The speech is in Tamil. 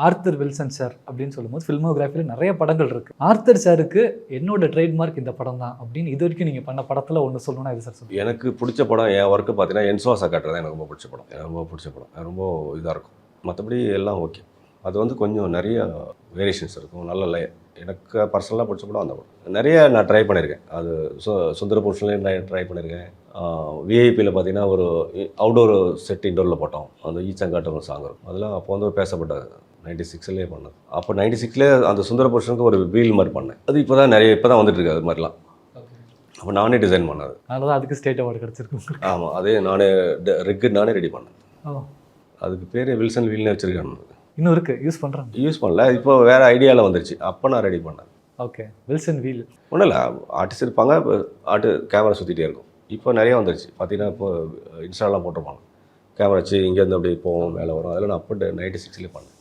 ஆர்தர் வில்சன் சார் அப்படின்னு சொல்லும்போது ஃபில்மோகிராஃபியில் நிறைய படங்கள் இருக்குது. ஆர்தர் சாருக்கு என்னோட ட்ரேட்மார்க் இந்த படம் தான் அப்படின்னு இது வரைக்கும் நீங்கள் பண்ண படத்தில் ஒன்று சொல்லணும்னா இது சார் சொல்லுங்கள். எனக்கு பிடிச்ச படம் என் ஒர்க்கு பார்த்தீங்கன்னா என்சுவாசா காட்டுறது தான் எனக்கு ரொம்ப பிடிச்ச படம். ரொம்ப இதாக இருக்கும். மற்றபடி எல்லாம் ஓகே. அது வந்து கொஞ்சம் நிறைய வேரியேஷன்ஸ் இருக்கும். நல்ல எனக்கு பர்சனலாக பிடிச்ச படம் அந்த படம். நிறைய நான் ட்ரை பண்ணியிருக்கேன். அது சுந்தர புருஷன்லேயும் நான் ட்ரை பண்ணியிருக்கேன். விஐபியில் பார்த்தீங்கன்னா ஒரு அவுடோர் செட் இன்டோரில் போட்டோம். அந்த ஈச்சங்காட்டு ஒரு சாங் இருக்கும். அதெல்லாம் அப்போ வந்து பேசப்பட்ட 96லேயே பண்ணது. அப்போ 96லேயே அந்த சுந்தர புருஷனுக்கு ஒரு வீல் மாதிரி பண்ணேன். அது இப்போ தான் வந்துட்டு இருக்கு அது மாதிரிலாம். அப்போ நானே டிசைன் பண்ணது. அதனால தான் அதுக்கு ஸ்டேட் அவார்டு கிடச்சிருக்கு. ஆமாம், அதே நானே நானே ரெடி பண்ணேன். அதுக்கு பேர் வில்சன் வீல்னு வச்சுருக்கேன். இன்னும் இருக்குது, யூஸ் பண்ணுறேன். யூஸ் பண்ணல, இப்போ வேறு ஐடியாவில் வந்துருச்சு. அப்போ நான் ரெடி பண்ணேன். ஓகே, வில்சன் வீல் ஒன்றும் இல்லை, ஆர்டிஸ்ட் இருப்பாங்க, கேமரா சுற்றிட்டே இருக்கும். இப்போ நிறைய வந்துருச்சு பார்த்தீங்கன்னா. இப்போ இன்ஸ்டாலாம் போட்டிருப்பாங்க, கேமரா வச்சு இங்கேருந்து அப்படியே போவோம், மேலே வரும். அதெல்லாம் நான் அப்போ 96லேயே பண்ணேன்.